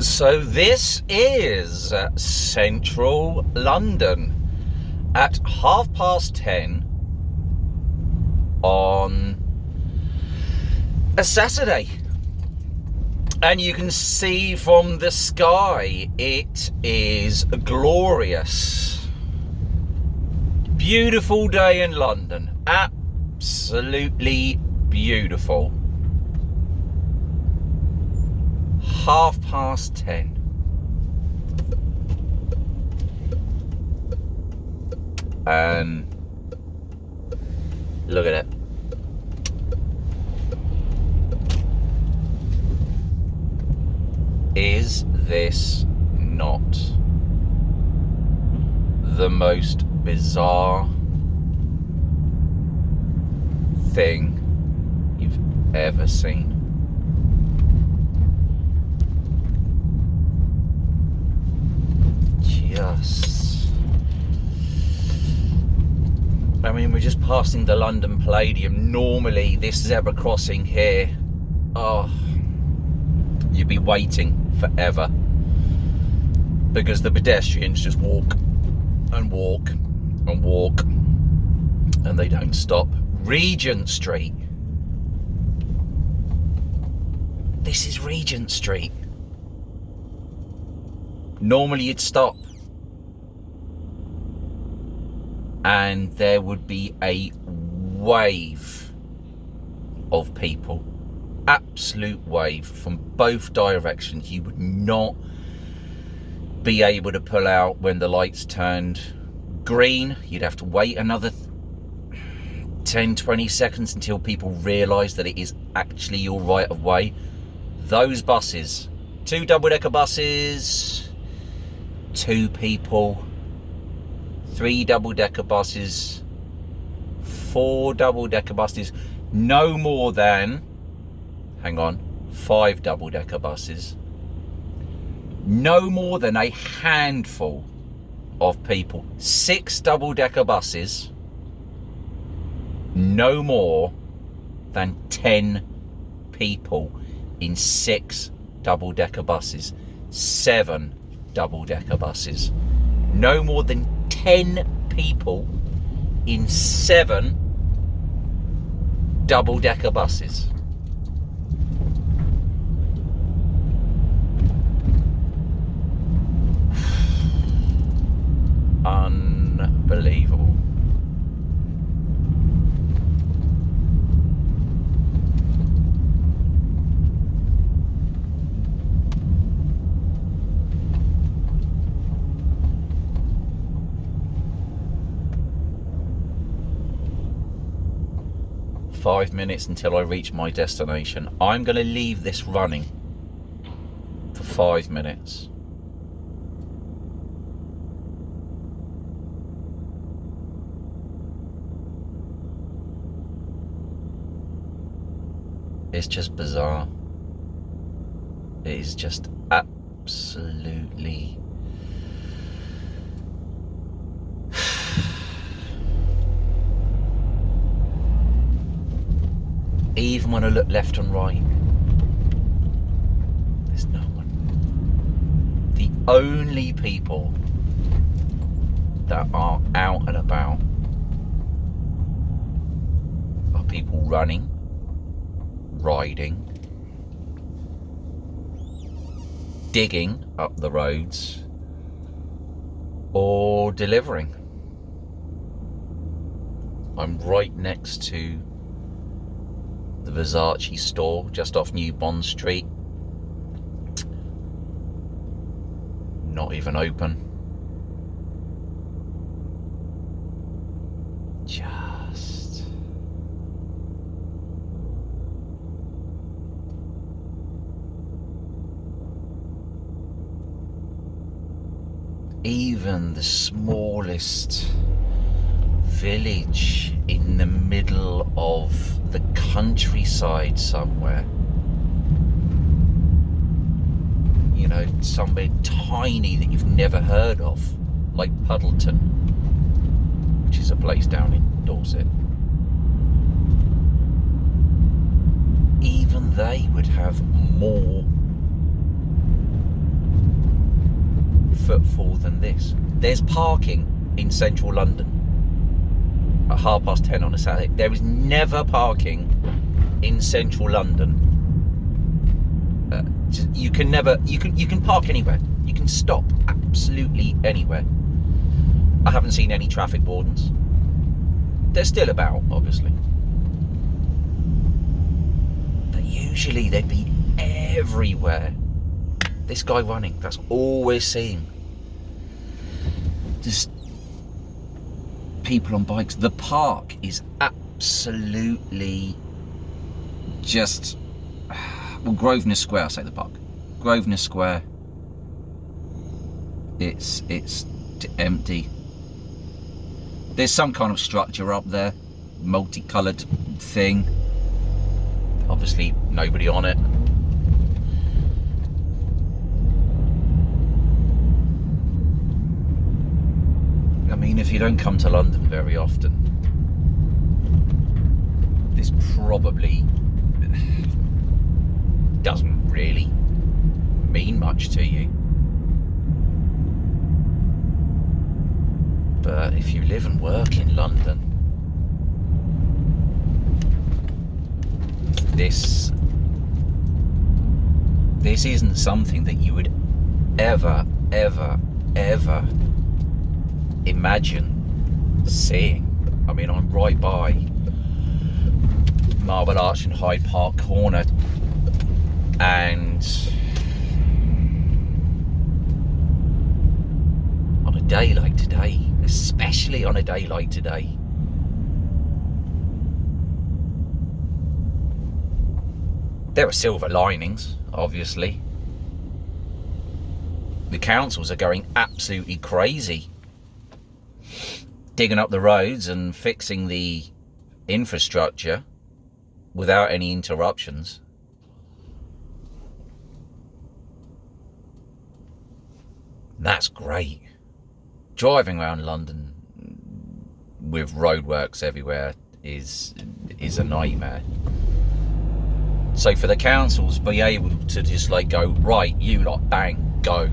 So this is central London at 10:30 on a Saturday. And you can see from the sky, it is glorious. Beautiful day in London. Absolutely beautiful. 10:30. And look at it. Is this not the most bizarre thing you've ever seen? We're just passing the London Palladium. Normally this zebra crossing here, you'd be waiting forever because the pedestrians just walk and walk and walk and they don't stop. Regent Street. This is Regent Street. Normally you'd stop and there would be a wave of people, absolute wave from both directions. You would not be able to pull out when the lights turned green. You'd have to wait another 10-20 seconds until people realise that it is actually your right of way. Those buses, 2 double-decker buses, 2 people, 3 double-decker buses, 4 double-decker buses, no more than, 5 double-decker buses, no more than a handful of people, 6 double-decker buses, no more than 10 people in 6 double-decker buses, 7 double-decker buses, no more than 10 people in 7 double-decker buses. Unbelievable. Five minutes until I reach my destination. I'm going to leave this running for 5 minutes. It's just bizarre. It is just absolutely even when I look left and right, there's no one. The only people that are out and about are people running, riding, digging up the roads, or delivering. I'm right next to the Versace store just off New Bond Street. Not even open. Just even the smallest village in the middle of the countryside somewhere, you know, somewhere tiny that you've never heard of, like Puddleton, which is a place down in Dorset. Even they would have more footfall than this. There's parking in central London at 10:30 on a Saturday. There is never parking in central London. You can park anywhere. You can stop absolutely anywhere. I haven't seen any traffic wardens. They're still about, obviously. But usually they'd be everywhere. This guy running, that's all we're seeing. Just people on bikes. The park is absolutely just... Well, Grosvenor Square, I'll say the park. Grosvenor Square. It's empty. There's some kind of structure up there, multicoloured thing. Obviously, nobody on it. I mean, if you don't come to London very often, this probably doesn't really mean much to you. But if you live and work in London, this isn't something that you would ever imagine seeing. I mean, I'm right by Marble Arch and Hyde Park Corner, and on a day like today, especially on a day like today, there are silver linings, obviously. The councils are going absolutely crazy, digging up the roads and fixing the infrastructure without any interruptions. That's great. Driving around London with roadworks everywhere is a nightmare. So for the councils be able to just like go, right, you lot, bang, go.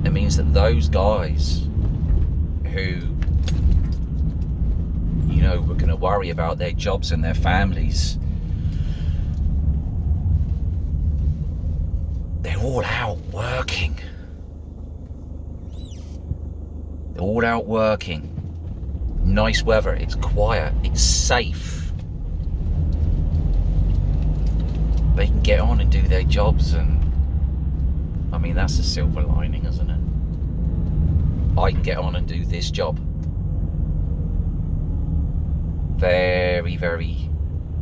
It means that those guys who, you know, were going to worry about their jobs and their families, they're all out working. They're all out working. Nice weather, it's quiet, it's safe. They can get on and do their jobs, and I mean, that's a silver lining, isn't it? I can get on and do this job very, very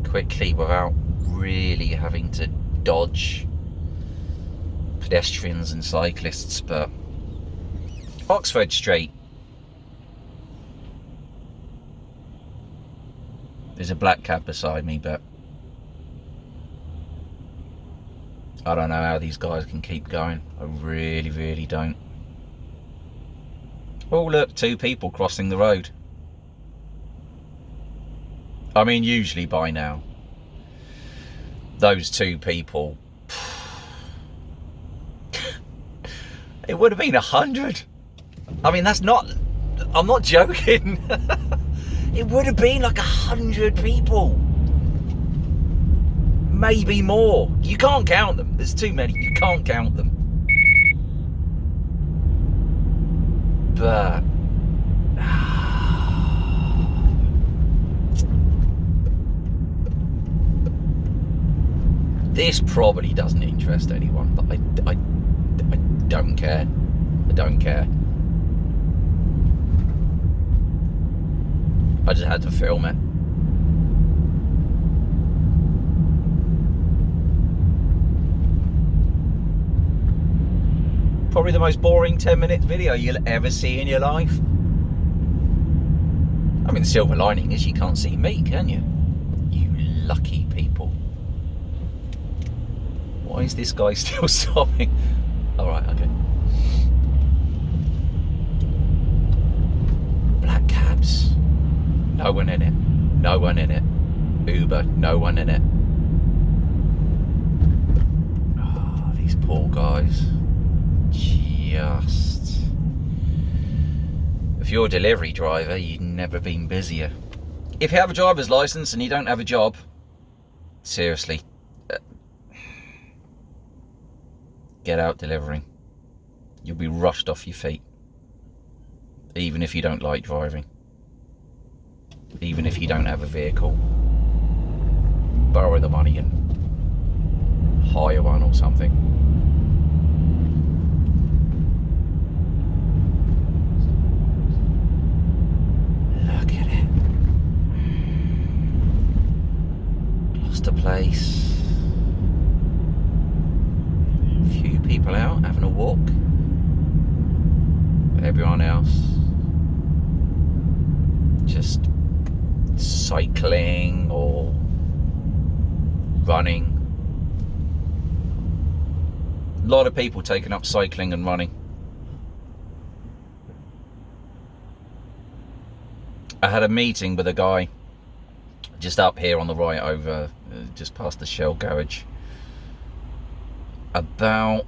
quickly without really having to dodge pedestrians and cyclists. But Oxford Street, there's a black cab beside me, but I don't know how these guys can keep going. I really, really don't. Oh look, two people crossing the road. I mean, usually by now, those two people, it would have been 100. I mean, that's not, I'm not joking. It would have been like 100 people. Maybe more. You can't count them. There's too many. You can't count them. But this probably doesn't interest anyone, but I don't care. I don't care. I just had to film it. Probably the most boring 10-minute video you'll ever see in your life. I mean, the silver lining is you can't see me, can you? You lucky people. Why is this guy still stopping? Alright, okay. Black cabs. No one in it. No one in it. Uber, no one in it. Oh, These poor guys. Just... If you're a delivery driver, you've never been busier. If you have a driver's license and you don't have a job, seriously, get out delivering. You'll be rushed off your feet. Even if you don't like driving. Even if you don't have a vehicle. Borrow the money and hire one or something. Look at it. Lost a place. Few people out having a walk. Everyone else just cycling or running. A lot of people taking up cycling and running. I had a meeting with a guy just up here on the right over, just past the Shell garage, about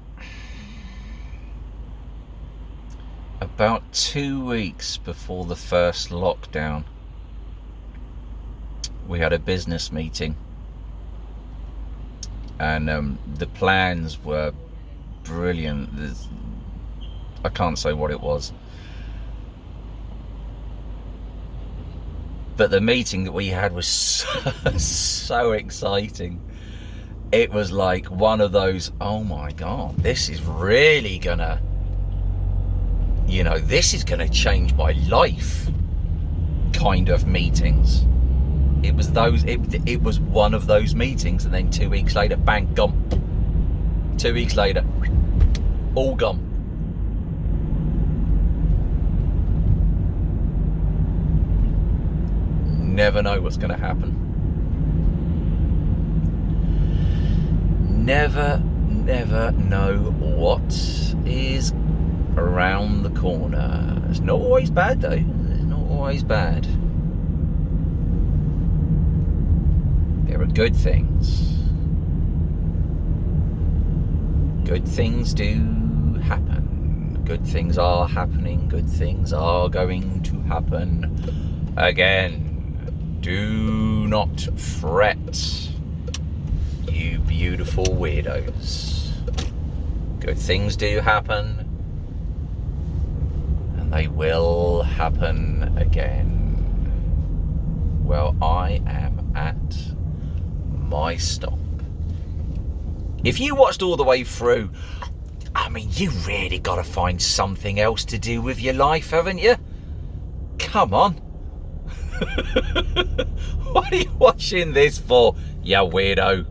2 weeks before the first lockdown. We had a business meeting, and the plans were brilliant. I can't say what it was, but the meeting that we had was so exciting. It was like one of those, oh my god, this is really gonna, you know, this is gonna change my life kind of meetings. It was those, it was one of those meetings, and then 2 weeks later, bang, gone. 2 weeks later, all gone. Never know what's going to happen. Never know what is around the corner. It's not always bad though. It's not always bad. There are good things. Good things do happen. Good things are happening. Good things are going to happen again. Do not fret, you beautiful weirdos. Good things do happen, and they will happen again. Well, I am at my stop. If you watched all the way through, I mean, you really got to find something else to do with your life, haven't you? Come on. What are you watching this for, you weirdo?